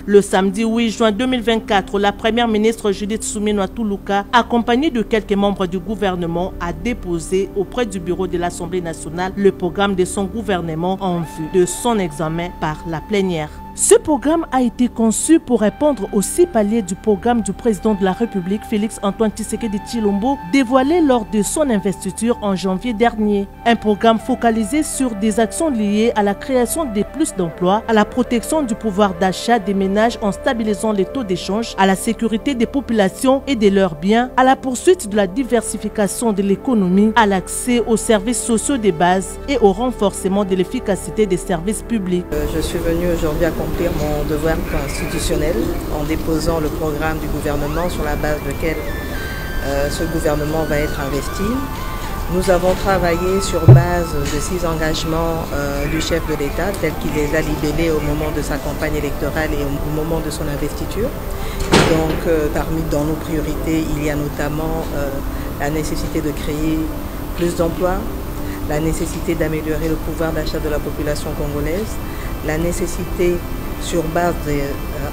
Le samedi 8 juin 2024, la première ministre Judith Suminwa Tuluka, accompagnée de quelques membres du gouvernement, a déposé auprès du bureau de l'Assemblée nationale le programme de son gouvernement en vue de son examen par la plénière. Ce programme a été conçu pour répondre aux 6 paliers du programme du président de la République, Félix Antoine Tshisekedi Tshilombo, dévoilé lors de son investiture en janvier dernier. Un programme focalisé sur des actions liées à la création de plus d'emplois, à la protection du pouvoir d'achat des ménages en stabilisant les taux d'échange, à la sécurité des populations et de leurs biens, à la poursuite de la diversification de l'économie, à l'accès aux services sociaux de base et au renforcement de l'efficacité des services publics. Je suis venue aujourd'hui accomplir mon devoir constitutionnel en déposant le programme du gouvernement sur la base duquel ce gouvernement va être investi. Nous avons travaillé sur base de 6 engagements du chef de l'État tels qu'il les a libellés au moment de sa campagne électorale et au moment de son investiture. Donc dans nos priorités, il y a notamment la nécessité de créer plus d'emplois, la nécessité d'améliorer le pouvoir d'achat de la population congolaise, la nécessité sur base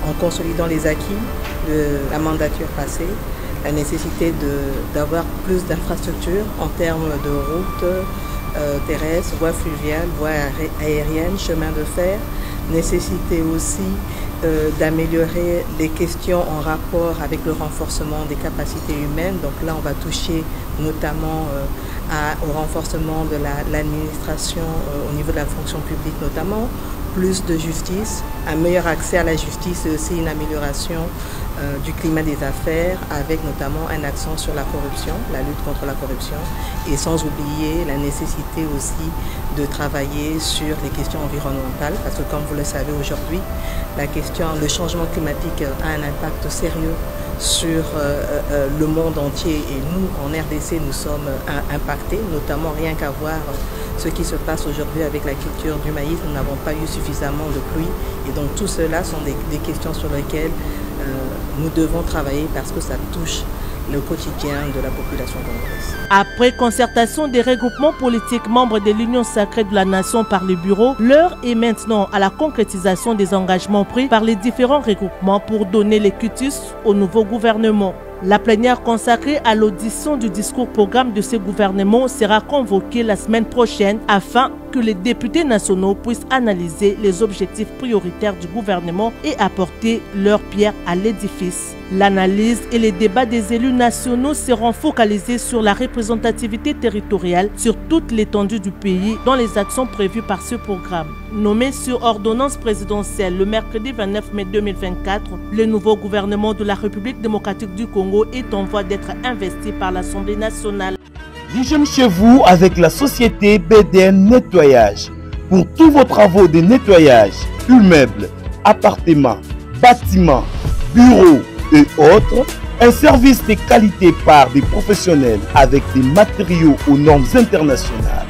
en consolidant les acquis de la mandature passée, la nécessité d'avoir plus d'infrastructures en termes de routes terrestres, voies fluviales, voies aériennes, chemins de fer, nécessité aussi d'améliorer les questions en rapport avec le renforcement des capacités humaines. Donc là, on va toucher notamment au renforcement de l'administration au niveau de la fonction publique notamment, plus de justice, un meilleur accès à la justice et aussi une amélioration du climat des affaires avec notamment un accent sur la corruption, la lutte contre la corruption et sans oublier la nécessité aussi de travailler sur les questions environnementales parce que comme vous le savez aujourd'hui, le changement climatique a un impact sérieux sur le monde entier et nous en RDC nous sommes impactés, notamment rien qu'à voir ce qui se passe aujourd'hui avec la culture du maïs. Nous n'avons pas eu suffisamment de pluie et donc tout cela sont des questions sur lesquelles nous devons travailler parce que ça touche le quotidien de la population congolaise. Après concertation des regroupements politiques membres de l'Union sacrée de la nation par le bureau, l'heure est maintenant à la concrétisation des engagements pris par les différents regroupements pour donner les quitus au nouveau gouvernement. La plénière consacrée à l'audition du discours programme de ce gouvernement sera convoquée la semaine prochaine afin que les députés nationaux puissent analyser les objectifs prioritaires du gouvernement et apporter leur pierre à l'édifice. L'analyse et les débats des élus nationaux seront focalisés sur la représentativité territoriale sur toute l'étendue du pays dans les actions prévues par ce programme. Nommé sur ordonnance présidentielle le mercredi 29 mai 2024, le nouveau gouvernement de la République démocratique du Congo est en voie d'être investi par l'Assemblée nationale. J'aime chez vous avec la société BDN Nettoyage. Pour tous vos travaux de nettoyage, immeubles, appartements, bâtiments, bureaux et autres, un service de qualité par des professionnels avec des matériaux aux normes internationales.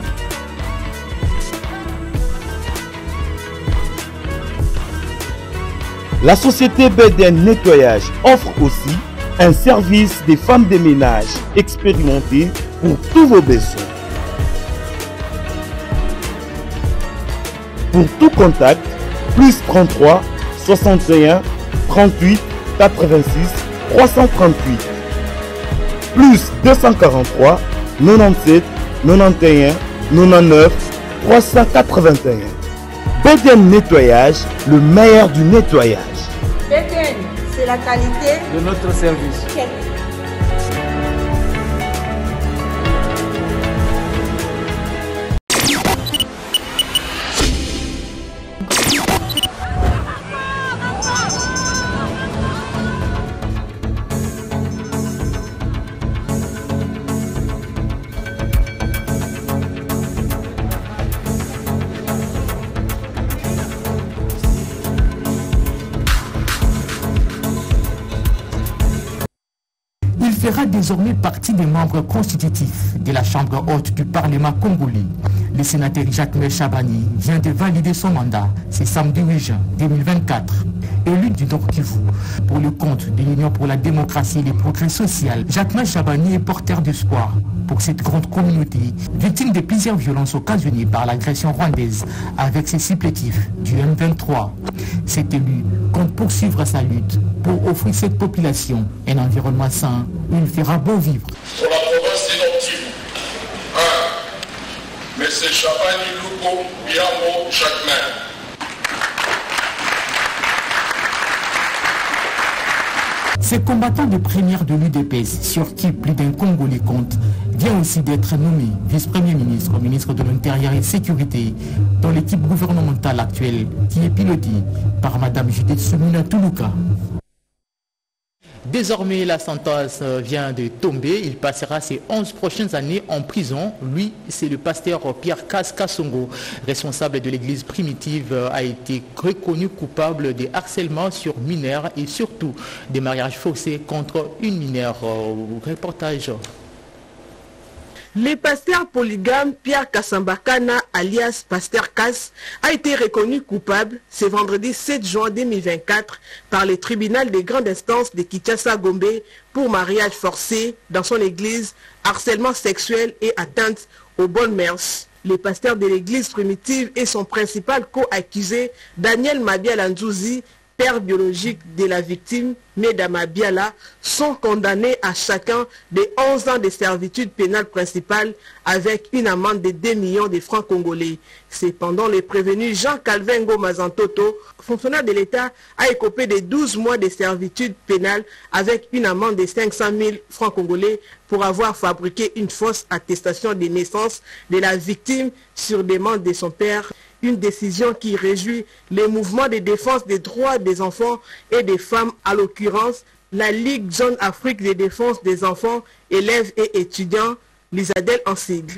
La société BDN Nettoyage offre aussi un service des femmes de ménage expérimentées pour tous vos besoins. Pour tout contact, plus 33 61 38 86 338, plus 243 97 91 99 381. BDN Nettoyage, le meilleur du nettoyage. BDN, c'est la qualité de notre service. Il fera désormais partie des membres constitutifs de la Chambre haute du Parlement congolais. Le sénateur Jacques Chabani vient de valider son mandat ce samedi 8 juin 2024. Élu du Nord Kivu pour le compte de l'Union pour la démocratie et le progrès social, Jacques Chabani est porteur d'espoir pour cette grande communauté, victime de plusieurs violences occasionnées par l'agression rwandaise avec ses supplétifs du M23. Cet élu compte poursuivre sa lutte pour offrir cette population un environnement sain où il fera beau vivre. Pour la province du Nord-Kivu, 1. M. Chabani Luko Biamo Jacquemin. Ces combattants de première de l'UDPS, sur qui plus d'un Congolais compte, vient aussi d'être nommé vice-premier ministre, ministre de l'Intérieur et Sécurité, dans l'équipe gouvernementale actuelle qui est pilotée par Mme Judith Soumina Toulouka. Désormais, la sentence vient de tomber. Il passera ses 11 prochaines années en prison. Lui, c'est le pasteur Pierre Kassongo, responsable de l'église primitive, a été reconnu coupable de harcèlement sur mineurs et surtout des mariages forcés contre une mineure. Reportage. Le pasteur polygame Pierre Kassambakana, alias Pasteur Kass, a été reconnu coupable ce vendredi 7 juin 2024 par le tribunal des grandes instances de Kinshasa-Gombe pour mariage forcé dans son église, harcèlement sexuel et atteinte aux bonnes mœurs. Le pasteur de l'église primitive et son principal co-accusé, Daniel Mabiala Nzouzi, père biologique de la victime, Medama Biala, sont condamnés à chacun de 11 ans de servitude pénale principale avec une amende de 2 millions de francs congolais. Cependant, le prévenu Jean-Calvin Ngoma-Zantoto, fonctionnaire de l'État, a écopé de 12 mois de servitude pénale avec une amende de 500 000 francs congolais pour avoir fabriqué une fausse attestation de naissance de la victime sur demande de son père. Une décision qui réjouit les mouvements de défense des droits des enfants et des femmes, à l'occurrence la Ligue Jeune Afrique de défense des enfants, élèves et étudiants, l'ISADEL en sigle.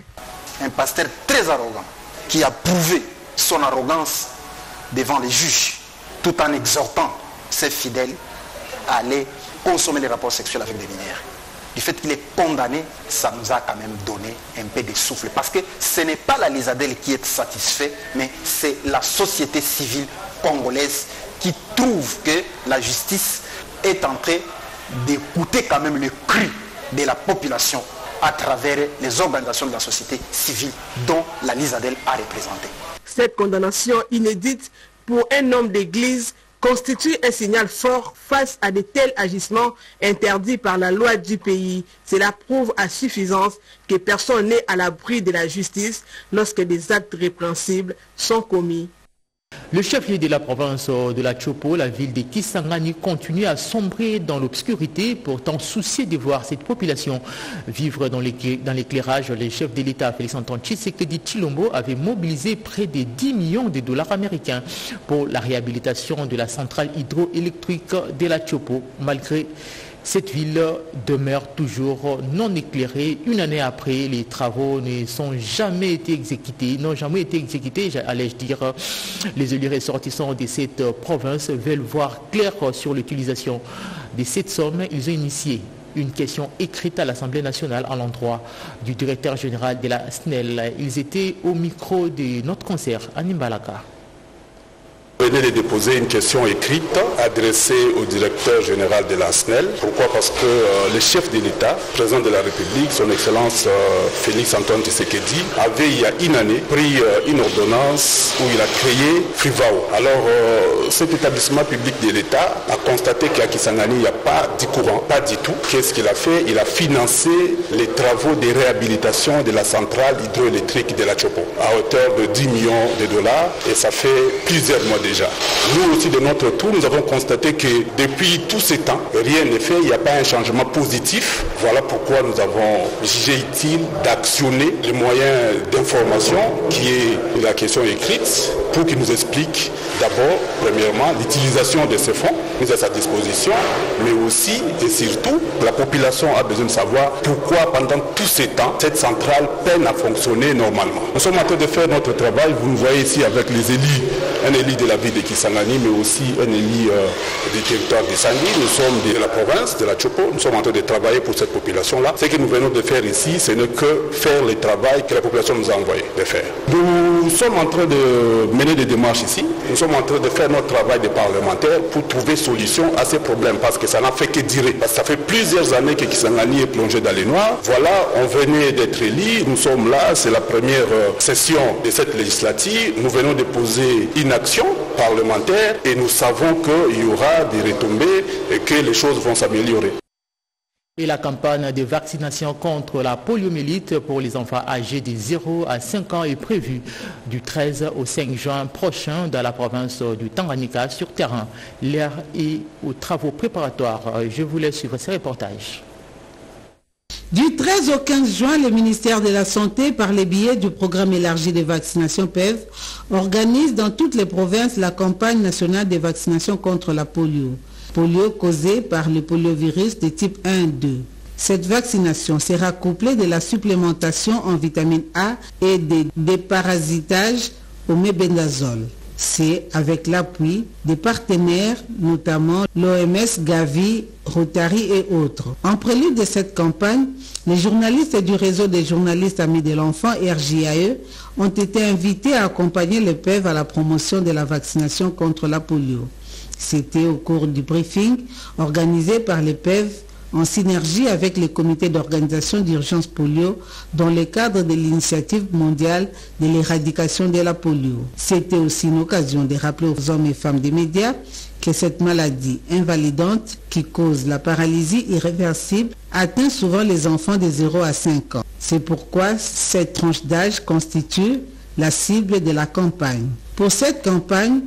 Un pasteur très arrogant qui a prouvé son arrogance devant les juges tout en exhortant ses fidèles à aller consommer les rapports sexuels avec des mineurs. Du fait qu'il est condamné, ça nous a quand même donné un peu de souffle. Parce que ce n'est pas la l'ISADEL qui est satisfait, mais c'est la société civile congolaise qui trouve que la justice est en train d'écouter quand même le cri de la population à travers les organisations de la société civile dont la l'ISADEL a représenté. Cette condamnation inédite pour un homme d'église constitue un signal fort face à de tels agissements interdits par la loi du pays. Cela prouve à suffisance que personne n'est à l'abri de la justice lorsque des actes répréhensibles sont commis. Le chef-lieu de la province de la Chopo, la ville de Kisangani, continue à sombrer dans l'obscurité. Pourtant, soucieux de voir cette population vivre dans l'éclairage, le chef de l'État, Félix-Antoine Tshisekedi Tshilombo, avait mobilisé près de 10 millions de dollars américains pour la réhabilitation de la centrale hydroélectrique de la Chopo, malgré cette ville demeure toujours non éclairée. Une année après, les travaux n'ont jamais été exécutés, allais-je dire. Les élus ressortissants de cette province veulent voir clair sur l'utilisation de cette somme. Ils ont initié une question écrite à l'Assemblée nationale à l'endroit du directeur général de la SNEL. Ils étaient au micro de notre concert à Nimbalaka. Vous venez de déposer une question écrite adressée au directeur général de la SNEL. Pourquoi? Parce que le chef de l'État, président de la République, son Excellence Félix-Antoine Tshisekedi, avait il y a une année pris une ordonnance où il a créé Frivao. Alors cet établissement public de l'État a constaté qu'à Kisangani, il n'y a pas de courant, pas du tout. Qu'est-ce qu'il a fait? Il a financé les travaux de réhabilitation de la centrale hydroélectrique de la Chopo à hauteur de 10 millions de dollars et ça fait plusieurs mois déjà. Nous aussi de notre tour, nous avons constaté que depuis tous ces temps, rien n'est fait, il n'y a pas un changement positif. Voilà pourquoi nous avons jugé utile d'actionner les moyens d'information qui est la question écrite pour qu'il nous explique d'abord, premièrement, l'utilisation de ces fonds mis à sa disposition, mais aussi et surtout, la population a besoin de savoir pourquoi pendant tous ces temps, cette centrale peine à fonctionner normalement. Nous sommes en train de faire notre travail, vous nous voyez ici avec les élus, un élu de la ville de Kisangani, mais aussi un élu du territoire de Sangui. Nous sommes de la province, de la Chopo, nous sommes en train de travailler pour cette population-là. Ce que nous venons de faire ici, ce n'est que faire le travail que la population nous a envoyé de faire. Nous Nous sommes en train de mener des démarches ici. Nous sommes en train de faire notre travail de parlementaires pour trouver solution à ces problèmes parce que ça n'a fait que durer. Parce que ça fait plusieurs années que Kisangani est plongé dans les noirs. Voilà, on venait d'être élus, nous sommes là, c'est la première session de cette législature. Nous venons de poser une action parlementaire et nous savons qu'il y aura des retombées et que les choses vont s'améliorer. Et la campagne de vaccination contre la poliomyélite pour les enfants âgés de 0 à 5 ans est prévue du 13 au 5 juin prochain dans la province du Tanganyika sur terrain. L'air est aux travaux préparatoires. Je vous laisse suivre ces reportages. Du 13 au 15 juin, le ministère de la Santé, par les biais du programme élargi de vaccination PEV, organise dans toutes les provinces la campagne nationale de vaccination contre la polio. Polio causé par le poliovirus de type 1 et 2. Cette vaccination sera couplée de la supplémentation en vitamine A et des déparasitages au mébendazole. C'est avec l'appui des partenaires, notamment l'OMS, Gavi, Rotary et autres. En prélude de cette campagne, les journalistes du réseau des journalistes Amis de l'Enfant, RJAE, ont été invités à accompagner le PEV à la promotion de la vaccination contre la polio. C'était au cours du briefing organisé par le PEV en synergie avec le comité d'organisation d'urgence polio dans le cadre de l'initiative mondiale de l'éradication de la polio. C'était aussi une occasion de rappeler aux hommes et femmes des médias que cette maladie invalidante qui cause la paralysie irréversible atteint souvent les enfants de 0 à 5 ans. C'est pourquoi cette tranche d'âge constitue la cible de la campagne. Pour cette campagne,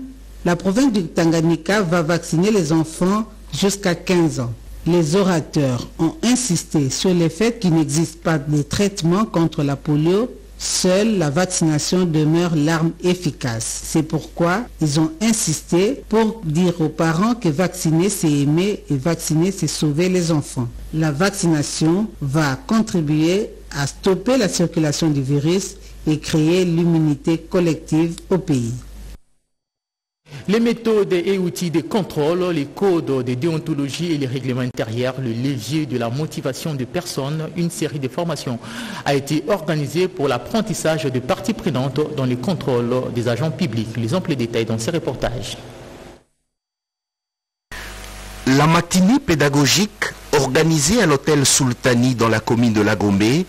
la province du Tanganyika va vacciner les enfants jusqu'à 15 ans. Les orateurs ont insisté sur le fait qu'il n'existe pas de traitement contre la polio. Seule la vaccination demeure l'arme efficace. C'est pourquoi ils ont insisté pour dire aux parents que vacciner c'est aimer et vacciner c'est sauver les enfants. La vaccination va contribuer à stopper la circulation du virus et créer l'immunité collective au pays. Les méthodes et outils de contrôle, les codes de déontologie et les règlements intérieurs, le levier de la motivation de personnes, une série de formations a été organisée pour l'apprentissage de parties prenantes dans les contrôles des agents publics. Les amples détails dans ces reportages. La matinée pédagogique organisée à l'hôtel Sultani dans la commune de Lagombe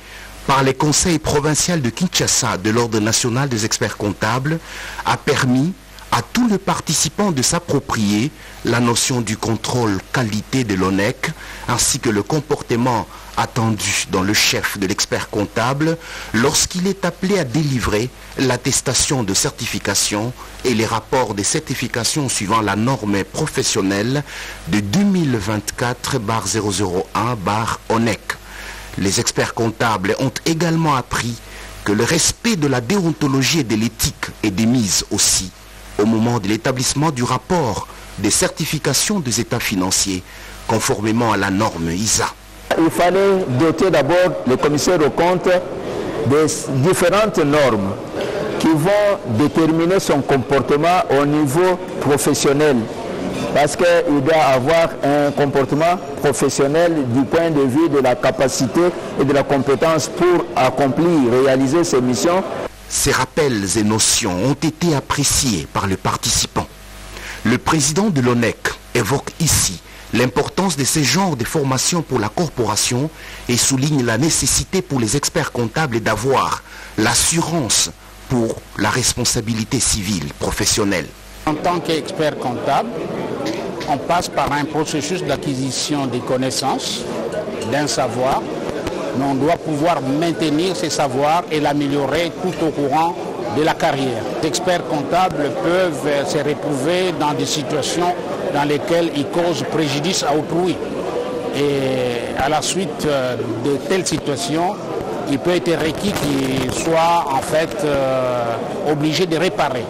par les conseils provinciaux de Kinshasa de l'Ordre national des experts comptables a permis à tous les participants de s'approprier la notion du contrôle qualité de l'ONEC ainsi que le comportement attendu dans le chef de l'expert comptable lorsqu'il est appelé à délivrer l'attestation de certification et les rapports de certification suivant la norme professionnelle de 2024/001/ONEC. Les experts comptables ont également appris que le respect de la déontologie et de l'éthique est démise aussi au moment de l'établissement du rapport des certifications des états financiers, conformément à la norme ISA. Il fallait doter d'abord le commissaire aux comptes des différentes normes qui vont déterminer son comportement au niveau professionnel. Parce qu'il doit avoir un comportement professionnel du point de vue de la capacité et de la compétence pour accomplir, réaliser ses missions. Ces rappels et notions ont été appréciés par les participants. Le président de l'ONEC évoque ici l'importance de ces genres de formations pour la corporation et souligne la nécessité pour les experts comptables d'avoir l'assurance pour la responsabilité civile professionnelle. En tant qu'expert comptable, on passe par un processus d'acquisition des connaissances, d'un savoir, mais on doit pouvoir maintenir ces savoirs et l'améliorer tout au courant de la carrière. Les experts comptables peuvent se retrouver dans des situations dans lesquelles ils causent préjudice à autrui. Et à la suite de telles situations, il peut être requis qu'ils soient en fait obligés de réparer.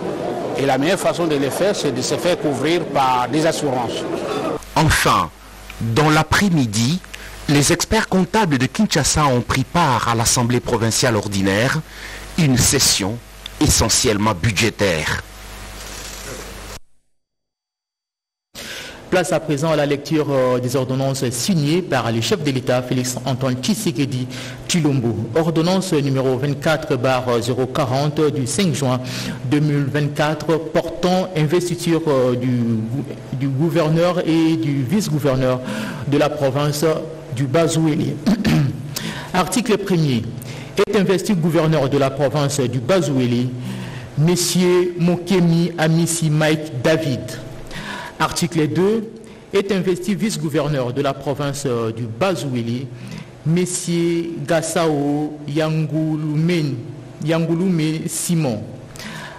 Et la meilleure façon de le faire, c'est de se faire couvrir par des assurances. Enfin, dans l'après-midi, les experts comptables de Kinshasa ont pris part à l'Assemblée provinciale ordinaire, une session essentiellement budgétaire. Place à présent à la lecture des ordonnances signées par le chef de l'État, Félix-Antoine Tshisekedi Tshilombo. Ordonnance numéro 24/040 du 5 juin 2024 portant investiture du gouverneur et du vice-gouverneur de la province du Bas-Ouélé. Article 1er. Est investi gouverneur de la province du Bas-Ouélé, M. Mokemi Amissi Mike David. Article 2. Est investi vice-gouverneur de la province du Bas-Ouélé, M. Gassao Yangouloume Simon.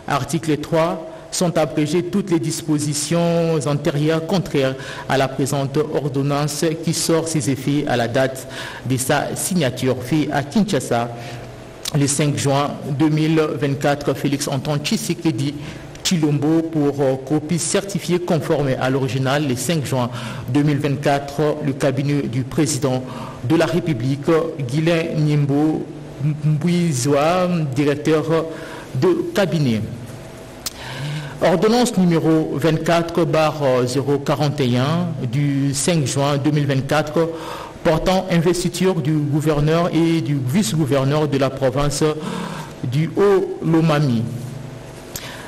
Article 3. Sont abrégées toutes les dispositions antérieures contraires à la présente ordonnance qui sort ses effets à la date de sa signature fait à Kinshasa le 5 juin 2024. Félix-Antoine Tshisekedi Tshilombo pour copie certifiée conforme à l'original le 5 juin 2024. Le cabinet du président de la République, Guilain Nyimbo Mbouizoa, directeur de cabinet. Ordonnance numéro 24/041 du 5 juin 2024 portant investiture du gouverneur et du vice-gouverneur de la province du Haut-Lomami.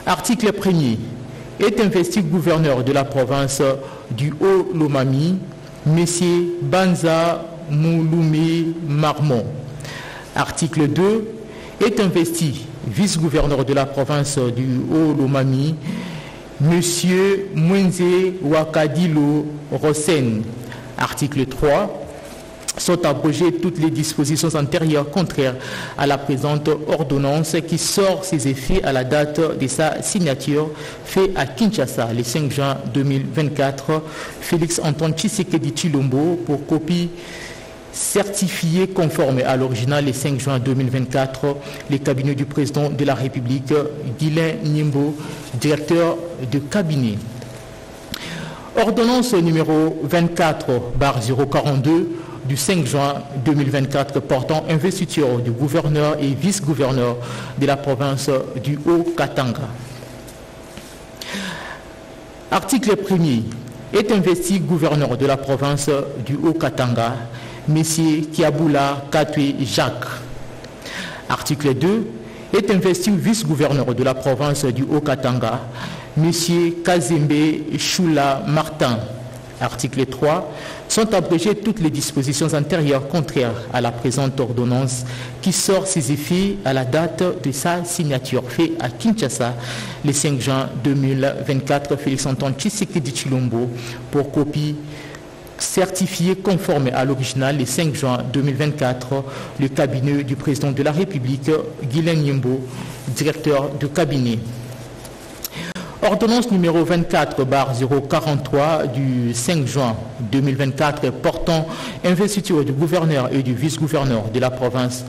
Article 1er. Est investi gouverneur de la province du Haut-Lomami, M. Banza Mouloumé Marmon. Article 2. Est investi vice-gouverneur de la province du Haut-Lomami, M. Mwenze Wakadilo Rosen. Article 3. Sont abrogées toutes les dispositions antérieures contraires à la présente ordonnance qui sort ses effets à la date de sa signature fait à Kinshasa le 5 juin 2024. Félix-Antoine Tshisekedi Tshilombo pour copie certifié conforme à l'original le 5 juin 2024, le cabinet du président de la République, Guilain Nyimbo, directeur de cabinet. Ordonnance numéro 24/042 du 5 juin 2024 portant investiture du gouverneur et vice-gouverneur de la province du Haut-Katanga. Article 1er. Est investi gouverneur de la province du Haut-Katanga, M. Kiaboula Katwe Jacques. Article 2. Est investi vice-gouverneur de la province du Haut-Katanga, M. Kazembe Choula Martin. Article 3. Sont abrégées toutes les dispositions antérieures contraires à la présente ordonnance qui sort ses effets à la date de sa signature fait à Kinshasa le 5 juin 2024. Félix-Antoine Tshisekedi Tshilombo pour copie certifié conforme à l'original le 5 juin 2024, le cabinet du président de la République, Guilain Nyimbo, directeur de cabinet. Ordonnance numéro 24/043 du 5 juin 2024 portant investiture du gouverneur et du vice-gouverneur de la province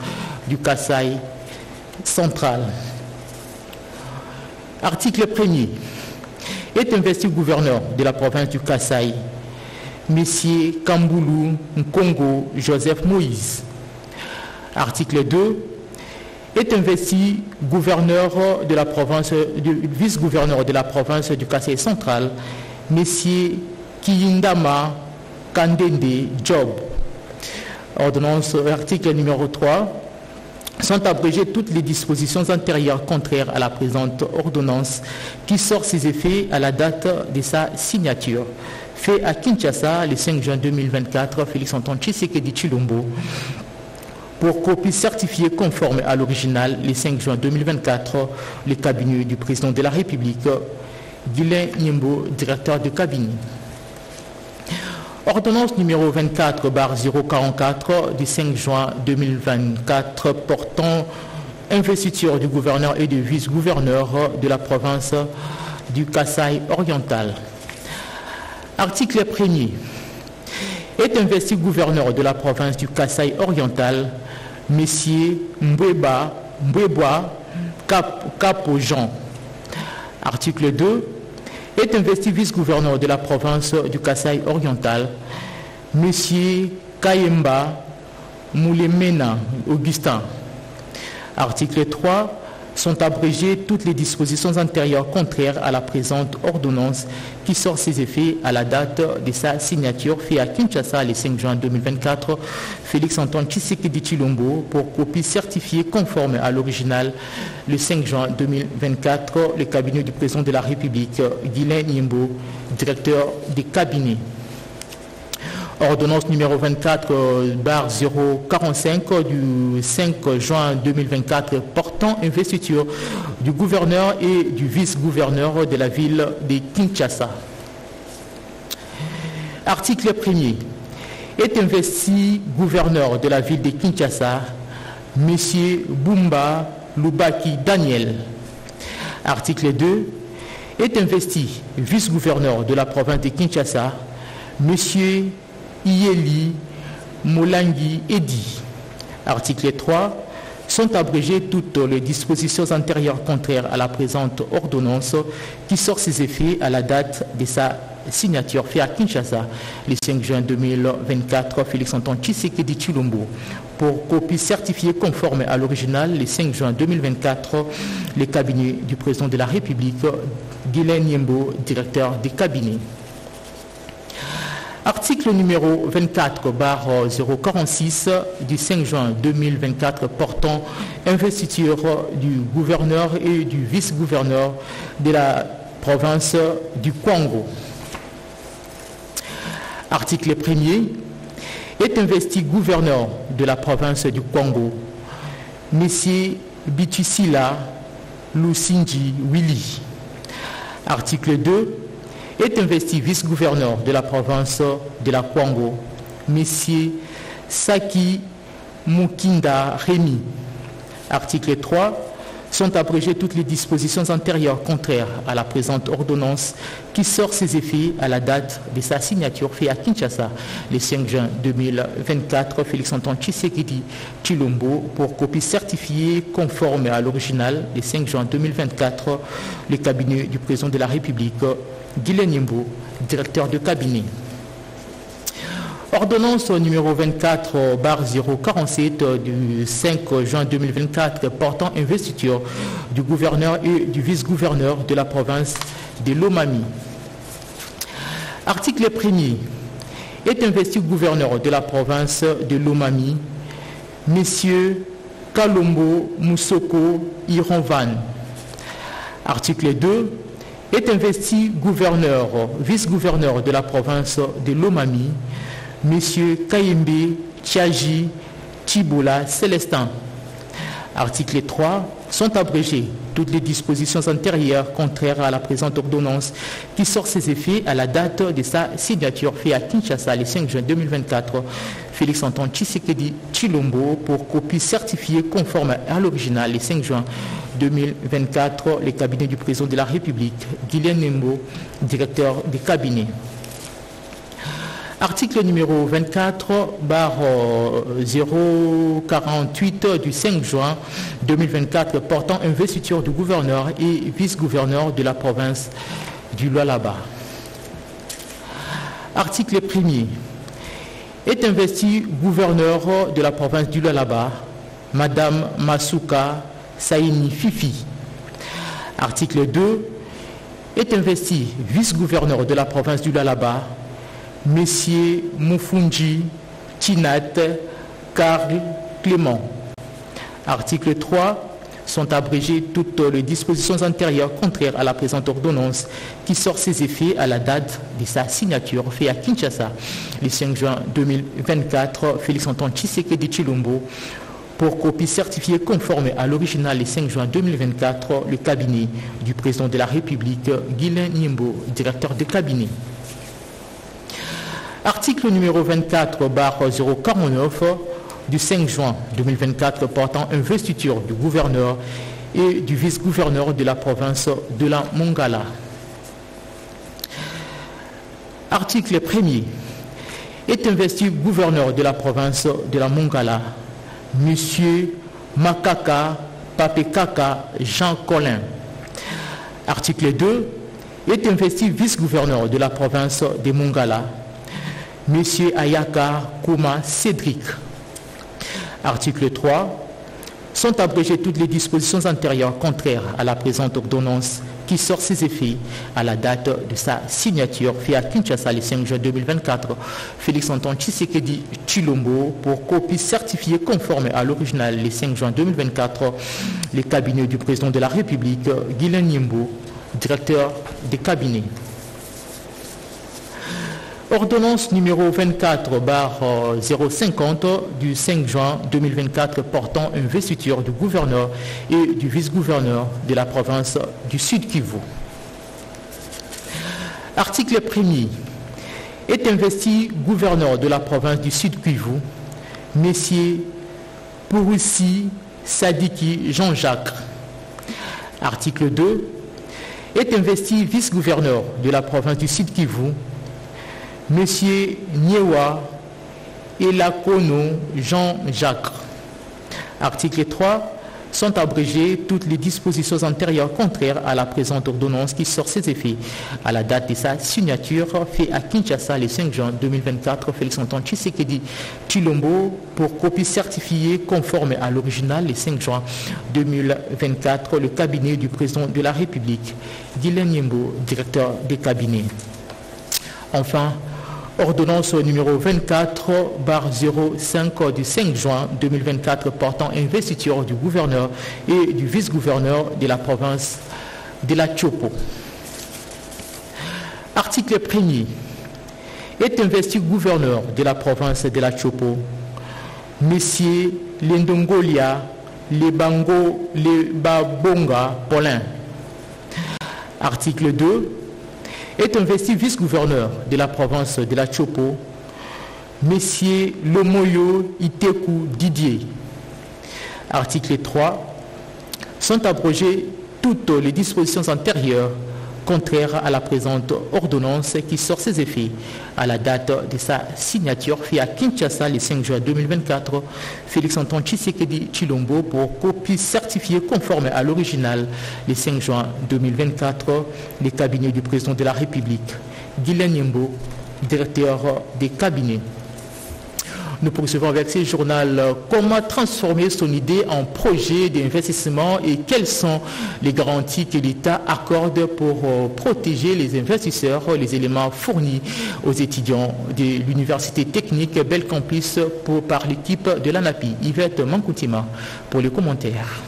du Kasaï central. Article 1er. Est investi gouverneur de la province du Kasaï, M. Kamboulou Nkongo Joseph Moïse. Article 2. Est investi gouverneur de la province, vice-gouverneur de la province du Kasaï central, M. Kiyindama Kandende Job. Ordonnance, article numéro 3. Sont abrégées toutes les dispositions antérieures contraires à la présente ordonnance qui sort ses effets à la date de sa signature. Fait à Kinshasa le 5 juin 2024, Félix-Antoine Tshisekedi Tshilombo pour copie certifiée conforme à l'original le 5 juin 2024, le cabinet du président de la République, Guilain Nyimbo, directeur de cabinet. Ordonnance numéro 24/044 du 5 juin 2024 portant investiture du gouverneur et du vice-gouverneur de la province du Kasaï oriental. Article 1er. Est investi gouverneur de la province du Kasaï oriental, M. Mbweba Kapo Jean. Article 2. Est investi vice-gouverneur de la province du Kasaï oriental, M. Kayemba Moulemena Augustin. Article 3. sont abrégées toutes les dispositions antérieures contraires à la présente ordonnance qui sort ses effets à la date de sa signature fait à Kinshasa le 5 juin 2024. Félix Antoine Tshisekedi Tshilombo pour copie certifiée conforme à l'original le 5 juin 2024. Le cabinet du président de la République, Guilain Nyembo, directeur des cabinets. Ordonnance numéro 24/045 du 5 juin 2024 portant investiture du gouverneur et du vice-gouverneur de la ville de Kinshasa. Article 1er. Est investi gouverneur de la ville de Kinshasa, M. Bumba Lubaki Daniel. Article 2. Est investi vice-gouverneur de la province de Kinshasa, M. Ieli Molangi Edi. Article 3. Sont abrégées toutes les dispositions antérieures contraires à la présente ordonnance qui sort ses effets à la date de sa signature fait à Kinshasa le 5 juin 2024. Félix Antoine Tshisekedi Tshilombo pour copie certifiée conforme à l'original le 5 juin 2024. Le cabinet du président de la République, Guilain Nyembo, directeur des cabinets. Article numéro 24/046 du 5 juin 2024 portant investiture du gouverneur et du vice-gouverneur de la province du Congo. Article 1er. Est investi gouverneur de la province du Congo, M. Bitusila Lusinji Willy. Article 2. Est investi vice-gouverneur de la province de la Congo, M. Saki Mukinda Rémi. Article 3. Sont abrégées toutes les dispositions antérieures contraires à la présente ordonnance qui sort ses effets à la date de sa signature fait à Kinshasa le 5 juin 2024. Félix Antoine Tshisekedi Tshilombo pour copie certifiée conforme à l'original le 5 juin 2024. Le cabinet du président de la République, Guilain Nyembo, directeur de cabinet. Ordonnance numéro 24/047 du 5 juin 2024 portant investiture du gouverneur et du vice-gouverneur de la province de Lomami. Article 1er. Est investi gouverneur de la province de Lomami, M. Kalombo Moussoko Ironvan. Article 2. Est investi gouverneur, vice-gouverneur de la province de Lomami, M. Kayembe Tchaji Tiboula Célestin. Article 3. Sont abrégées toutes les dispositions antérieures contraires à la présente ordonnance qui sort ses effets à la date de sa signature fait à Kinshasa le 5 juin 2024. Félix Antoine Tshisekedi Tshilombo pour copie certifiée conforme à l'original le 5 juin 2024. Le cabinet du président de la République, Guilain Nyembo, directeur des cabinets. Article numéro 24/048 du 5 juin 2024 portant investiture du gouverneur et vice-gouverneur de la province du Lualaba. Article 1er. Est investi gouverneur de la province du Lualaba, Madame Masuka Saini Fifi. Article 2. Est investi vice-gouverneur de la province du Lualaba, Monsieur Moufunji Tinat Karl Clément. Article 3. Sont abrégées toutes les dispositions antérieures contraires à la présente ordonnance qui sort ses effets à la date de sa signature fait à Kinshasa le 5 juin 2024. Félix Antoine Tshisekedi Tshilombo pour copie certifiée conforme à l'original le 5 juin 2024. Le cabinet du président de la République, Guilain Nyembo, directeur de cabinet. Article numéro 24/049 du 5 juin 2024 portant investiture du gouverneur et du vice-gouverneur de la province de la Mongala. Article 1er. Est investi gouverneur de la province de la Mongala, M. Makaka Papekaka Jean Colin. Article 2. Est investi vice-gouverneur de la province de Mongala, M. Ayaka Kouma Cédric. Article 3. Sont abrégées toutes les dispositions antérieures contraires à la présente ordonnance qui sort ses effets à la date de sa signature fait à Kinshasa le 5 juin 2024. Félix Antoine Tshisekedi Tshilombo pour copie certifiée conforme à l'original le 5 juin 2024. Les cabinets du président de la République, Guylaine Nyembo, directeur des cabinets. Ordonnance numéro 24/050 du 5 juin 2024 portant investiture du gouverneur et du vice-gouverneur de la province du Sud Kivu. Article 1er. Est investi gouverneur de la province du Sud Kivu, Messieurs Pouroussi Sadiki Jean-Jacques. Article 2. Est investi vice-gouverneur de la province du Sud Kivu, Monsieur Nyewa Elakono Jean-Jacques. Article 3. Sont abrégées toutes les dispositions antérieures contraires à la présente ordonnance qui sort ses effets à la date de sa signature fait à Kinshasa le 5 juin 2024. Félix Antoine Tshisekedi Tshilombo pour copie certifiée conforme à l'original le 5 juin 2024. Le cabinet du président de la République, Guylaine Nyembo, directeur des cabinets. Enfin, ordonnance numéro 24/05 du 5 juin 2024 portant investiture du gouverneur et du vice-gouverneur de la province de la Chopo. Article 1er. Est investi gouverneur de la province de la Chopo, Messieurs Lendongolia Lebabonga Paulin. Article 2. Est investi vice-gouverneur de la province de la Chopo, Messieurs Lomoyo Iteku Didier. Article 3. Sont abrogées toutes les dispositions antérieures contraires à la présente ordonnance qui sort ses effets à la date de sa signature fait à Kinshasa le 5 juin 2024. Félix Antoine Tshisekedi Tshilombo pour copie certifiée conforme à l'original le 5 juin 2024. Les cabinets du président de la République, Guylaine Nyembo, directeur des cabinets. Nous poursuivons avec ce journal. Comment transformer son idée en projet d'investissement et quelles sont les garanties que l'État accorde pour protéger les investisseurs, les éléments fournis aux étudiants de l'Université technique Belcampus par l'équipe de l'ANAPI. Yvette Mankoutima pour les commentaires.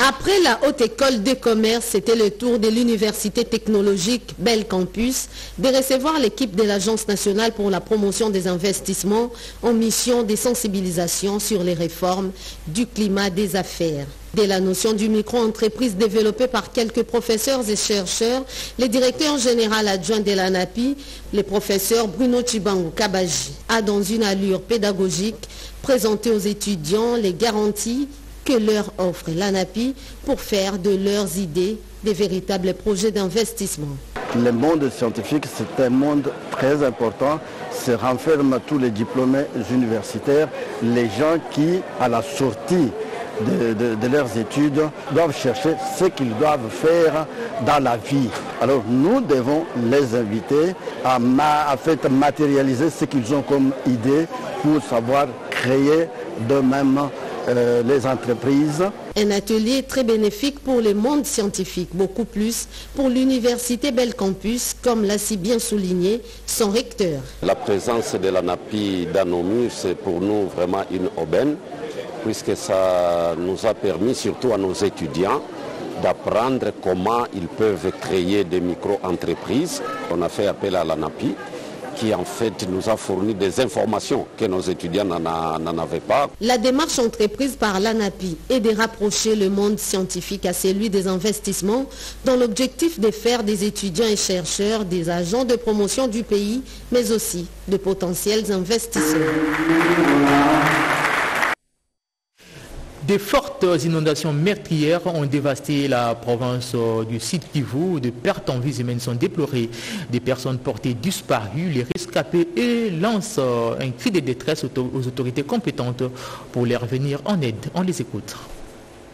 Après la Haute École de Commerce, c'était le tour de l'Université technologique Belcampus de recevoir l'équipe de l'Agence nationale pour la promotion des investissements en mission de sensibilisation sur les réformes du climat des affaires. De la notion du micro-entreprise développée par quelques professeurs et chercheurs, le directeur général adjoint de l'ANAPI, le professeur Bruno Chibangu Kabaji, a dans une allure pédagogique présenté aux étudiants les garanties que leur offre l'ANAPI pour faire de leurs idées des véritables projets d'investissement. Le monde scientifique, c'est un monde très important. Se renferme tous les diplômés universitaires, les gens qui, à la sortie de leurs études, doivent chercher ce qu'ils doivent faire dans la vie. Alors nous devons les inviter à matérialiser ce qu'ils ont comme idée pour savoir créer d'eux-mêmes les entreprises. Un atelier très bénéfique pour le monde scientifique, beaucoup plus pour l'Université Belcampus, comme l'a si bien souligné son recteur. La présence de l'ANAPI dans nos murs, c'est pour nous vraiment une aubaine, puisque ça nous a permis, surtout à nos étudiants, d'apprendre comment ils peuvent créer des micro-entreprises. On a fait appel à l'ANAPI, qui en fait nous a fourni des informations que nos étudiants n'en avaient pas. La démarche entreprise par l'ANAPI est de rapprocher le monde scientifique à celui des investissements dans l'objectif de faire des étudiants et chercheurs des agents de promotion du pays, mais aussi de potentiels investisseurs. Des fortes inondations meurtrières ont dévasté la province du Sud Kivu. Des pertes en vies humaines sont déplorées. Des personnes portées disparues, les rescapés et lancent un cri de détresse aux autorités compétentes pour leur venir en aide. On les écoute.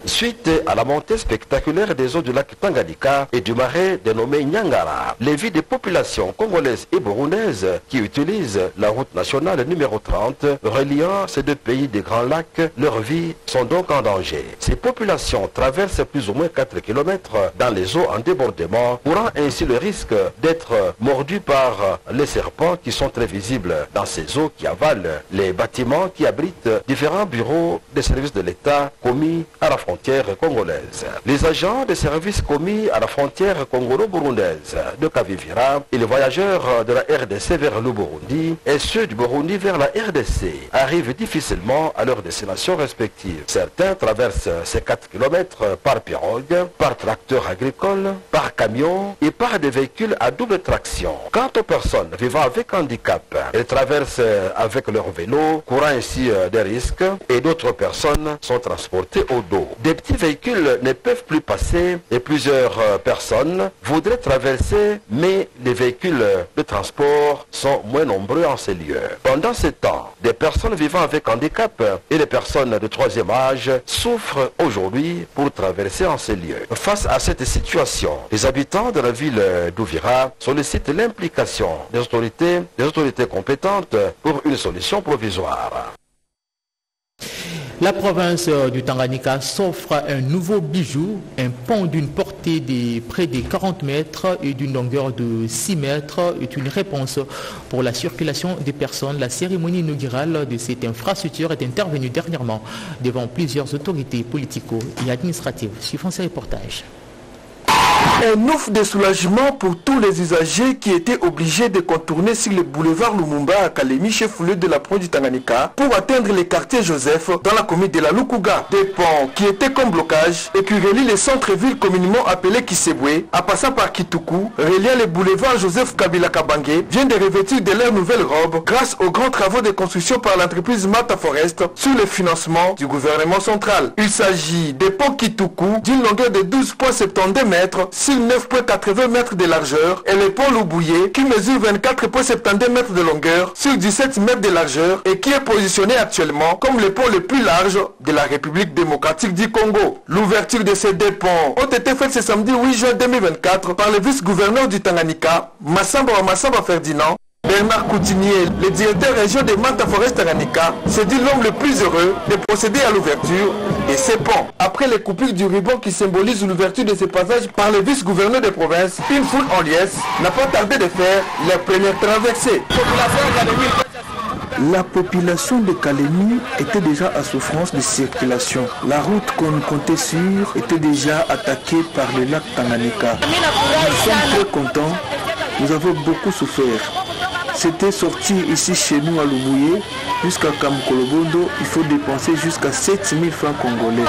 suite à la montée spectaculaire des eaux du lac Tanganyika et du marais dénommé Nyangara. Les vies des populations congolaises et burundaises qui utilisent la route nationale numéro 30 reliant ces deux pays des Grands Lacs, leurs vies sont donc en danger. Ces populations traversent plus ou moins 4 km dans les eaux en débordement, courant ainsi le risque d'être mordues par les serpents qui sont très visibles dans ces eaux qui avalent les bâtiments qui abritent différents bureaux des services de l'État commis à la frontière congolaise. Les agents des services commis à la frontière congolo-burundaise de Kavivira et les voyageurs de la RDC vers le Burundi et ceux du Burundi vers la RDC arrivent difficilement à leur destination respective. Certains traversent ces 4 km par pirogue, par tracteur agricole, par camion et par des véhicules à double traction. Quant aux personnes vivant avec handicap, elles traversent avec leur vélo, courant ainsi des risques, et d'autres personnes sont transportées au dos. Des petits véhicules ne peuvent plus passer et plusieurs personnes voudraient traverser, mais les véhicules de transport sont moins nombreux en ces lieux. Pendant ce temps, des personnes vivant avec handicap et les personnes de troisième âge souffrent aujourd'hui pour traverser en ces lieux. Face à cette situation, les habitants de la ville d'Uvira sollicitent l'implication des autorités compétentes pour une solution provisoire. La province du Tanganyika s'offre un nouveau bijou, un pont d'une portée de près de 40 mètres et d'une longueur de 6 mètres est une réponse pour la circulation des personnes. La cérémonie inaugurale de cette infrastructure est intervenue dernièrement devant plusieurs autorités politico et administratives. Suivant ces reportages. Un ouf de soulagement pour tous les usagers qui étaient obligés de contourner sur le boulevard Lumumba à Kalemi, chef-lieu de la province du Tanganyika, pour atteindre le quartier Joseph dans la commune de la Lukuga. Des ponts qui étaient comme blocage et qui relient les centres-villes communément appelés Kisebwe, en passant par Kituku, reliant le boulevard Joseph Kabila Kabange, viennent de revêtir de leur nouvelle robe grâce aux grands travaux de construction par l'entreprise Mata Forest sous le financement du gouvernement central. Il s'agit des ponts Kituku d'une longueur de 12,72 mètres sur 9,80 mètres de largeur et le pont Loubouye qui mesure 24,72 mètres de longueur sur 17 mètres de largeur et qui est positionné actuellement comme le pont le plus large de la République démocratique du Congo. L'ouverture de ces deux ponts ont été faite ce samedi 8 juin 2024 par le vice-gouverneur du Tanganyika, Massamba Ferdinand. Bernard Coutinier, le directeur région de Mata Forest Tanganyika, s'est dit l'homme le plus heureux de procéder à l'ouverture de ces ponts. Après les coupures du ruban qui symbolisent l'ouverture de ces passages par le vice-gouverneur de province, une foule en liesse n'a pas tardé de faire leur première traversée. La population de Kalemi était déjà à souffrance de circulation. La route qu'on comptait sur était déjà attaquée par le lac Tanganyika. Nous sommes très contents, nous avons beaucoup souffert. C'était sortir ici chez nous à Loubouye jusqu'à Kamkolobondo, il faut dépenser jusqu'à 7000 francs congolais.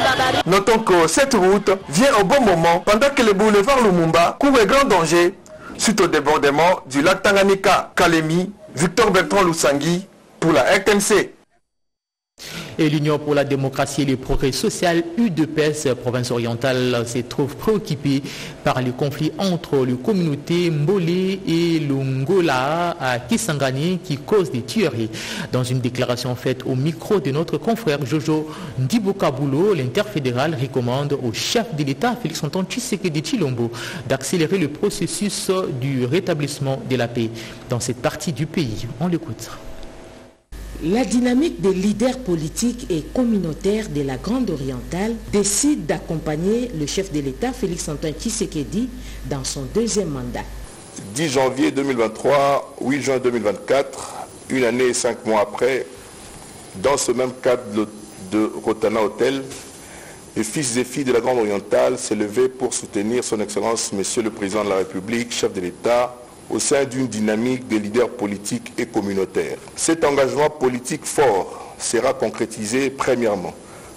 Notons que cette route vient au bon moment pendant que le boulevard Lumumba court un grand danger suite au débordement du lac Tanganyika. Kalemi, Victor Bertrand Lusangui pour la RTNC. Et l'Union pour la démocratie et le progrès social, UDPS, province orientale, se trouve préoccupée par les conflits entre les communautés Mbolé et Lungola à Kisangani qui causent des tueries. Dans une déclaration faite au micro de notre confrère Jojo Ndibokabulo, l'interfédéral recommande au chef de l'État, Félix-Antoine Tshisekedi Tshilombo, d'accélérer le processus du rétablissement de la paix dans cette partie du pays. On l'écoute. La dynamique des leaders politiques et communautaires de la Grande Orientale décide d'accompagner le chef de l'État, Félix-Antoine Tshisekedi, dans son deuxième mandat. 10 janvier 2023, 8 juin 2024, une année et 5 mois après, dans ce même cadre de Rotana Hotel, les fils et filles de la Grande Orientale s'est levé pour soutenir son Excellence, Monsieur le Président de la République, chef de l'État, au sein d'une dynamique de leaders politiques et communautaires. Cet engagement politique fort sera concrétisé premièrement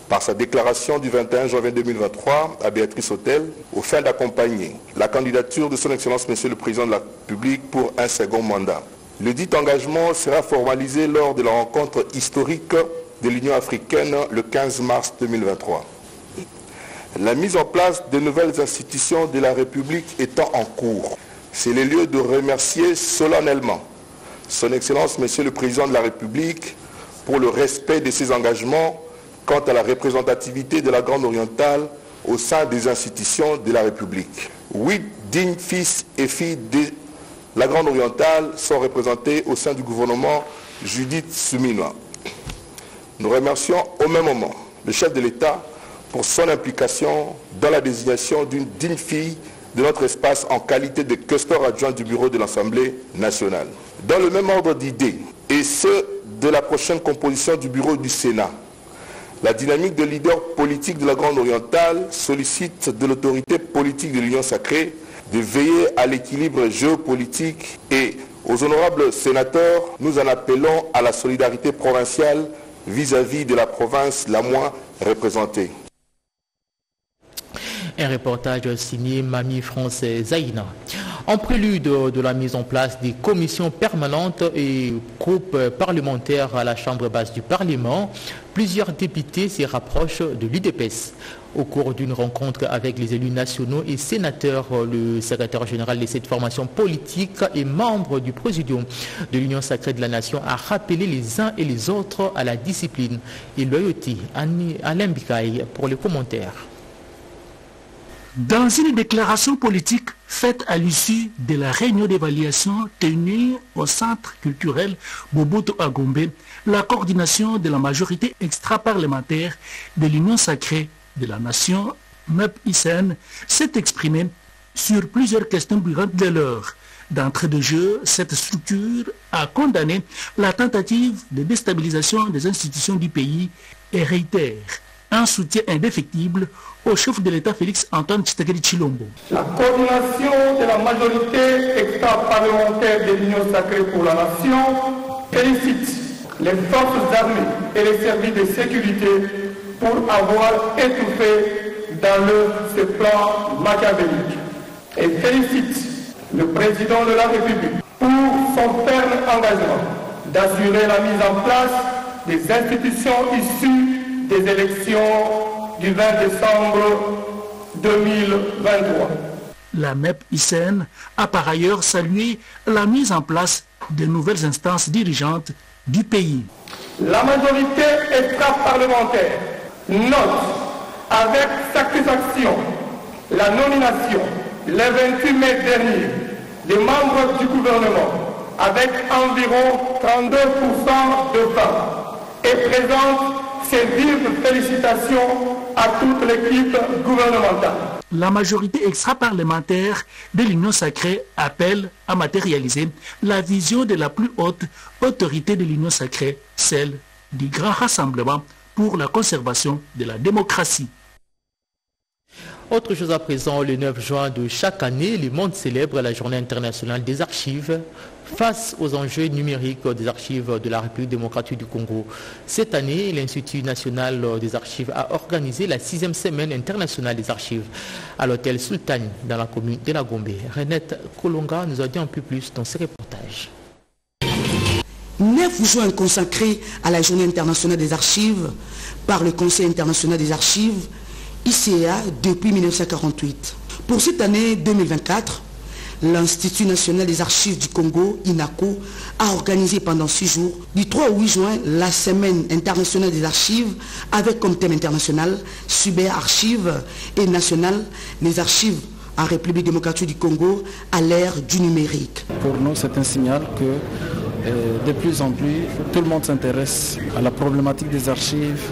par sa déclaration du 21 janvier 2023 à Béatrice Hôtel aux fins d'accompagner la candidature de son Excellence Monsieur le Président de la République pour un second mandat. Le dit engagement sera formalisé lors de la rencontre historique de l'Union africaine le 15 mars 2023. La mise en place de nouvelles institutions de la République étant en cours, c'est le lieu de remercier solennellement son Excellence Monsieur le Président de la République pour le respect de ses engagements quant à la représentativité de la Grande Orientale au sein des institutions de la République. 8 dignes fils et filles de la Grande Orientale sont représentés au sein du gouvernement Judith Suminwa. Nous remercions au même moment le chef de l'État pour son implication dans la désignation d'une digne fille de notre espace en qualité de questeur adjoint du bureau de l'Assemblée nationale. Dans le même ordre d'idées, et ce de la prochaine composition du bureau du Sénat, la dynamique de leader politique de la Grande Orientale sollicite de l'autorité politique de l'Union sacrée de veiller à l'équilibre géopolitique et aux honorables sénateurs, nous en appelons à la solidarité provinciale vis-à-vis de la province la moins représentée. Un reportage signé Mamie France Zaïna. En prélude de la mise en place des commissions permanentes et groupes parlementaires à la Chambre basse du Parlement, plusieurs députés se rapprochent de l'UDPS. Au cours d'une rencontre avec les élus nationaux et sénateurs, le secrétaire général de cette formation politique et membre du présidium de l'Union sacrée de la Nation a rappelé les uns et les autres à la discipline et loyauté. Alain Bikaï pour les commentaires. Dans une déclaration politique faite à l'issue de la réunion d'évaluation tenue au centre culturel Boboto à Gombe, la coordination de la majorité extra-parlementaire de l'Union sacrée de la Nation, MEP-ICN, s'est exprimée sur plusieurs questions brûlantes de l'heure. D'entrée de jeu, cette structure a condamné la tentative de déstabilisation des institutions du pays et réitère un soutien indéfectible au chef de l'État Félix Antoine Tshisekedi Tshilombo. La coordination de la majorité extra-parlementaire de l'Union sacrée pour la Nation félicite les forces armées et les services de sécurité pour avoir étouffé dans ce plan machiavélique et félicite le président de la République pour son ferme engagement d'assurer la mise en place des institutions issues des élections du 20 décembre 2023. La MEP-ICN a par ailleurs salué la mise en place de nouvelles instances dirigeantes du pays. La majorité extra-parlementaire note avec satisfaction la nomination le 28 mai dernier des membres du gouvernement avec environ 32% de femmes et présente ses vives félicitations à toute l'équipe gouvernementale. La majorité extra-parlementaire de l'Union sacrée appelle à matérialiser la vision de la plus haute autorité de l'Union sacrée, celle du grand rassemblement pour la conservation de la démocratie. Autre chose à présent, le 9 juin de chaque année, le monde célèbre la Journée internationale des archives face aux enjeux numériques des archives de la République démocratique du Congo. Cette année, l'Institut national des archives a organisé la 6e semaine internationale des archives à l'hôtel Sultani dans la commune de la Gombe. Renette Kolonga nous a dit un peu plus dans ce reportage. 9 juin consacré à la Journée internationale des archives par le Conseil international des archives, ICA, depuis 1948. Pour cette année 2024, l'Institut national des archives du Congo, INACO, a organisé pendant 6 jours, du 3 au 8 juin, la Semaine internationale des archives, avec comme thème international, cyberarchives et national, les archives en République démocratique du Congo à l'ère du numérique. Pour nous, c'est un signal que de plus en plus, tout le monde s'intéresse à la problématique des archives,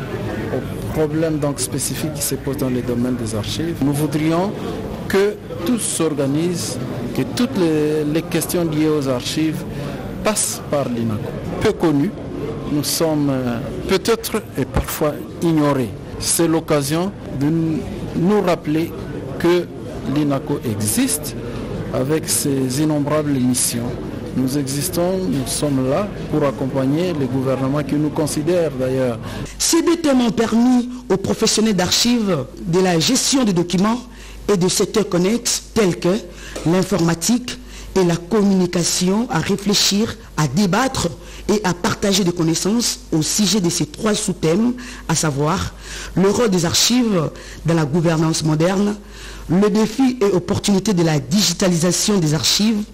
aux problèmes donc spécifiques qui se posent dans les domaines des archives. Nous voudrions que tout s'organise, que toutes les questions liées aux archives passent par l'INACO. Peu connu, nous sommes peut-être et parfois ignorés. C'est l'occasion de nous rappeler que l'INACO existe avec ses innombrables missions. Nous existons, nous sommes là pour accompagner les gouvernements qui nous considèrent d'ailleurs. Ces deux thèmes ont permis aux professionnels d'archives de la gestion des documents et de secteurs connexes tels que l'informatique et la communication à réfléchir, à débattre et à partager des connaissances au sujet de ces 3 sous-thèmes, à savoir le rôle des archives dans la gouvernance moderne, le défi et opportunité de la digitalisation des archives,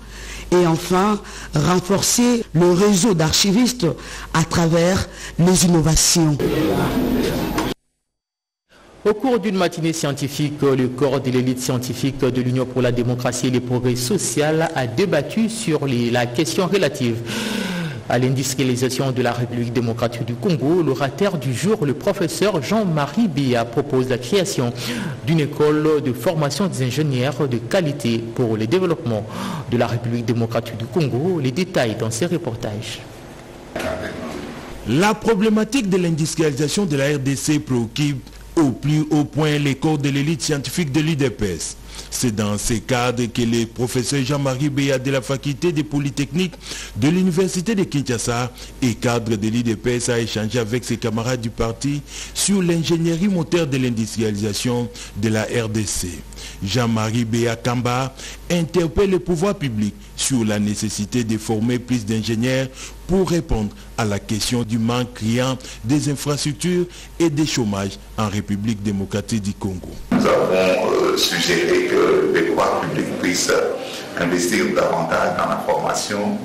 et enfin renforcer le réseau d'archivistes à travers les innovations. Au cours d'une matinée scientifique, le corps de l'élite scientifique de l'Union pour la démocratie et le progrès social a débattu sur la question relative à l'industrialisation de la République démocratique du Congo. L'orateur du jour, le professeur Jean-Marie Béa, propose la création d'une école de formation des ingénieurs de qualité pour le développement de la République démocratique du Congo. Les détails dans ces reportages. La problématique de l'industrialisation de la RDC préoccupe au plus haut point les corps de l'élite scientifique de l'UDPS. C'est dans ces cadres que le professeur Jean-Marie Béa de la faculté des Polytechniques de l'Université de Kinshasa et cadre de l'UDPS a échangé avec ses camarades du parti sur l'ingénierie moteur de l'industrialisation de la RDC. Jean-Marie Béa Kamba interpelle le pouvoir public sur la nécessité de former plus d'ingénieurs pour répondre à la question du manque criant des infrastructures et des chômages en République démocratique du Congo. Nous avons suggéré que les pouvoirs publics puissent investir davantage dans la formation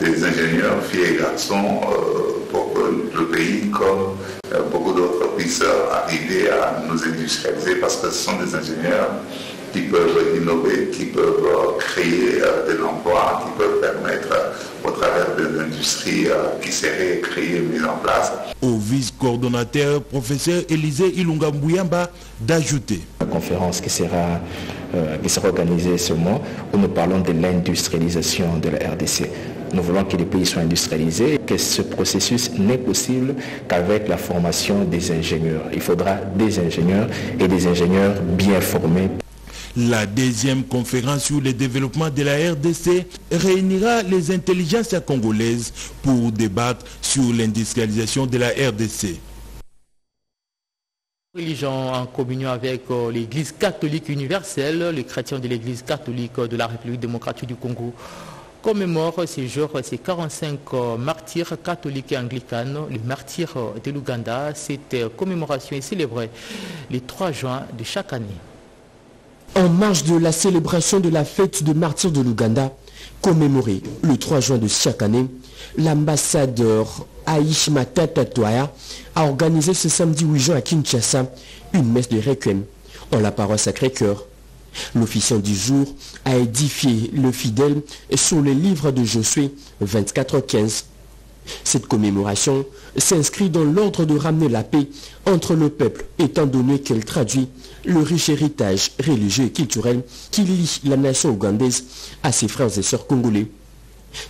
des ingénieurs, filles et garçons, pour que le pays, comme beaucoup d'autres, puissent arriver à nous industrialiser, parce que ce sont des ingénieurs qui peuvent innover, qui peuvent créer de l'emploi, qui peuvent permettre au travers de l'industrie qui serait créée, mise en place. Au vice-coordonnateur, professeur Élisée Ilunga Mbouyamba, d'ajouter. La conférence qui sera organisée ce mois, où nous parlons de l'industrialisation de la RDC. Nous voulons que les pays soient industrialisés, que ce processus n'est possible qu'avec la formation des ingénieurs. Il faudra des ingénieurs et des ingénieurs bien formés. La deuxième conférence sur le développement de la RDC réunira les intelligences congolaises pour débattre sur l'industrialisation de la RDC. Religion en communion avec l'Église catholique universelle, les chrétiens de l'Église catholique de la République démocratique du Congo commémorent ces jours ces 45 martyrs catholiques et anglicanes, les martyrs de l'Ouganda. Cette commémoration est célébrée le 3 juin de chaque année. En marge de la célébration de la fête de martyrs de l'Ouganda, commémorée le 3 juin de chaque année, l'ambassadeur Aïch Matata Toaya a organisé ce samedi 8 juin à Kinshasa une messe de requiem en la paroisse Sacré-Cœur. L'officiant du jour a édifié le fidèle sur le livre de Josué 24:15. Cette commémoration s'inscrit dans l'ordre de ramener la paix entre le peuple, étant donné qu'elle traduit le riche héritage religieux et culturel qui lie la nation ougandaise à ses frères et sœurs congolais.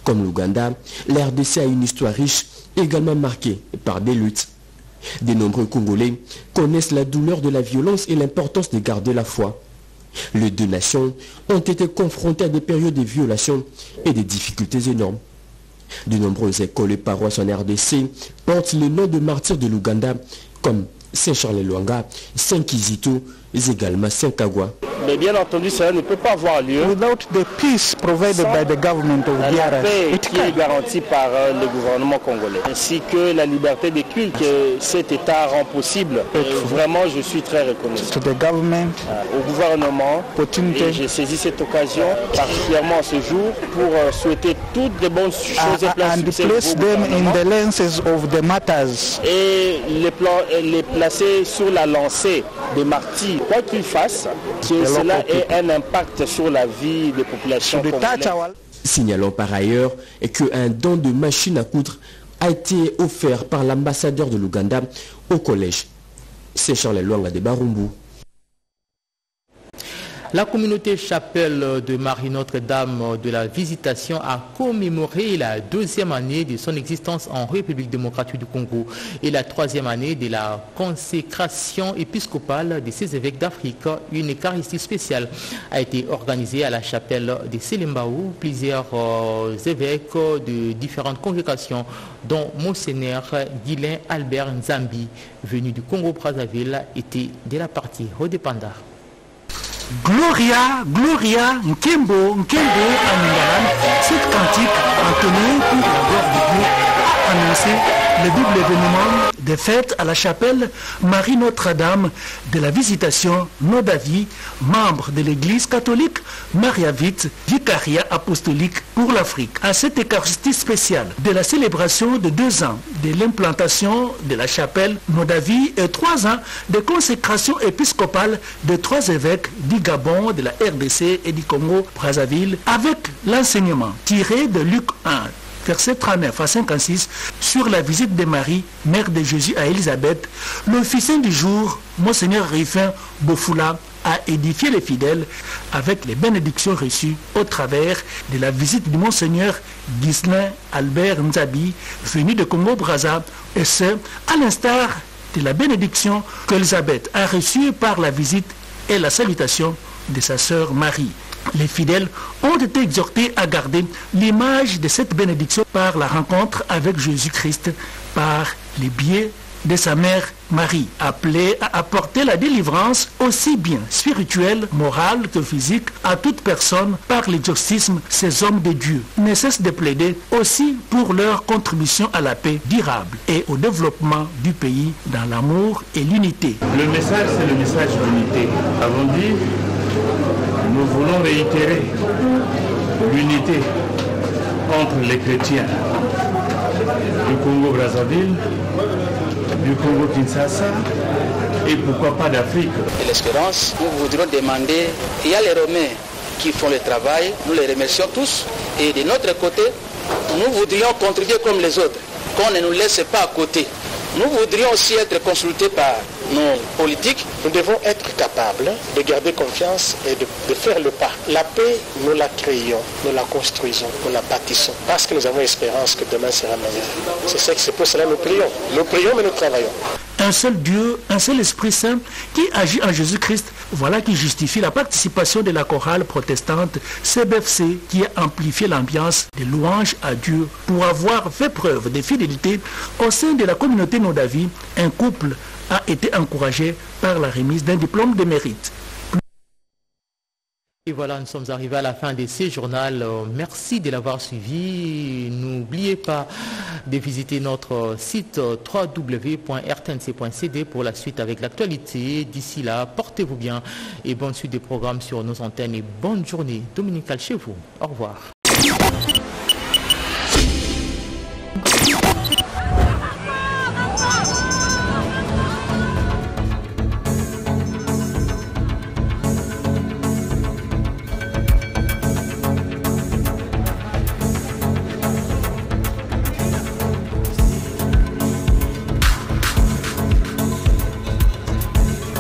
Comme l'Ouganda, la RDC a une histoire riche, également marquée par des luttes. De nombreux Congolais connaissent la douleur de la violence et l'importance de garder la foi. Les deux nations ont été confrontées à des périodes de violations et des difficultés énormes. De nombreuses écoles et paroisses en RDC portent le nom de martyrs de l'Ouganda comme Saint-Charles-Luanga, Saint-Kizito et également Saint-Kagwa. Mais bien entendu, cela ne peut pas avoir lieu without the peace provided by the government of la paix qui est garantie par le gouvernement congolais, ainsi que la liberté des cultes que cet État rend possible. Vraiment, je suis très reconnaissant. To the government, au gouvernement, et j'ai saisi cette occasion, particulièrement ce jour, pour souhaiter toutes les bonnes choses et plein succès place them in the lenses of the martyrs. Et les placer sur la lancée des martyrs. Quoi qu'ils fassent, que cela ait un impact sur la vie des populations congolaises. Signalons par ailleurs qu'un don de machines à coudre a été offert par l'ambassadeur de l'Ouganda au collège Saint-Charles-Luanga de Barumbu. La communauté chapelle de Marie Notre-Dame de la Visitation a commémoré la 2e année de son existence en République démocratique du Congo et la 3e année de la consécration épiscopale de ses évêques d'Afrique. Une eucharistie spéciale a été organisée à la chapelle de Selembaou. Plusieurs évêques de différentes congrégations, dont Monseigneur Guilain Albert Nzambi, venu du Congo-Brazzaville, étaient de la partie Rodépanda. Gloria, Gloria, Nkembo, Nkembo, Amingalan, cette cantique a tenu pour la gloire de Dieu annoncé le double événement des fêtes à la chapelle Marie Notre-Dame de la Visitation Nodavie, membre de l'Église catholique Mariavite, vicariat apostolique pour l'Afrique. À cette Eucharistie spéciale de la célébration de 2 ans de l'implantation de la chapelle Nodavie et 3 ans de consécration épiscopale de 3 évêques du Gabon, de la RDC et du Congo-Brazzaville, avec l'enseignement tiré de Luc 1. Verset 39 à 56, sur la visite de Marie, mère de Jésus à Élisabeth, l'officiant du jour, Monseigneur Rifin Bofoula, a édifié les fidèles avec les bénédictions reçues au travers de la visite du Monseigneur Ghislain Albert Nzabi, venu de Congo-Brazza, et ce, à l'instar de la bénédiction qu'Élisabeth a reçue par la visite et la salutation de sa sœur Marie. Les fidèles ont été exhortés à garder l'image de cette bénédiction par la rencontre avec Jésus-Christ, par les biais de sa mère Marie, appelée à apporter la délivrance aussi bien spirituelle, morale que physique à toute personne par l'exorcisme. Ces hommes de Dieu ne cessent de plaider aussi pour leur contribution à la paix durable et au développement du pays dans l'amour et l'unité. Le message, c'est le message d'unité. Avons dit, nous voulons réitérer l'unité entre les chrétiens du Congo-Brazzaville, du Congo-Kinshasa et pourquoi pas d'Afrique. L'espérance, nous voudrions demander, il y a les Romains qui font le travail, nous les remercions tous, et de notre côté, nous voudrions contribuer comme les autres, qu'on ne nous laisse pas à côté. Nous voudrions aussi être consultés par nos politiques. Nous devons être capables de garder confiance et de faire le pas. La paix, nous la créons, nous la construisons, nous la bâtissons, parce que nous avons espérance que demain sera meilleur. C'est pour cela que nous prions. Nous prions, mais nous travaillons. Un seul Dieu, un seul Esprit Saint qui agit en Jésus-Christ, voilà qui justifie la participation de la chorale protestante CBFC qui a amplifié l'ambiance de louange à Dieu pour avoir fait preuve de fidélité au sein de la communauté Nodavie. Un couple a été encouragé par la remise d'un diplôme de mérite. Et voilà, nous sommes arrivés à la fin de ce journal. Merci de l'avoir suivi. N'oubliez pas de visiter notre site www.rtnc.cd pour la suite avec l'actualité. D'ici là, portez-vous bien et bonne suite des programmes sur nos antennes et bonne journée dominicale chez vous. Au revoir.